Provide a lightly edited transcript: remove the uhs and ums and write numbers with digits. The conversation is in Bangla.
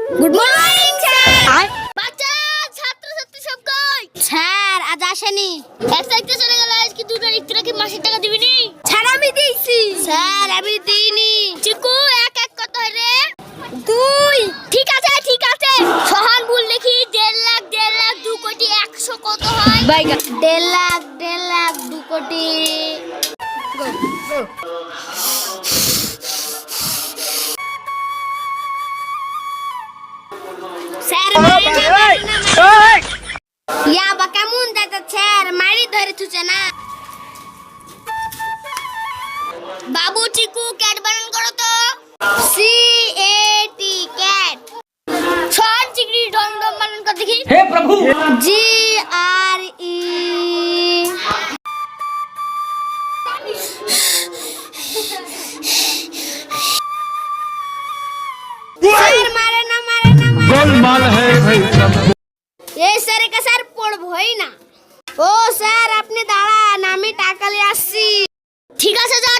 Good morning sir. বাচ্চা ছাত্র ছাত্রী সব কই? স্যার আজ আসেনি। এক সাইডে চলে গেল। আজকে 2 তারিখ থেকে কি মাসের টাকা দিবিনি? স্যার আমি দিয়েছি। স্যার আমি দিইনি। চিকু এক এক কত হয় রে? 2। ঠিক আছে ঠিক আছে। সোহান ভুল দেখি 1.5 লাখ 2 কোটি 100 কত হয়? 1.5 লাখ 2 কোটি। স্যার ইয়াবা কেমন দাদা স্যার মারি ধরে তুছে না। বাবু চিকু ক্যাট বানান করো তো। CAT cat. সোহান চিকরি ডম ডম বানান কর দেখি। हे प्रभु GRE। স্যার মারে না गोलमाल है भाई सब। এই স্যারের কাছে আর পড়বই না। ও স্যার আপনি দাঁড়ান আমি টাকা নিয়ে আসছি। ঠিক আছে যা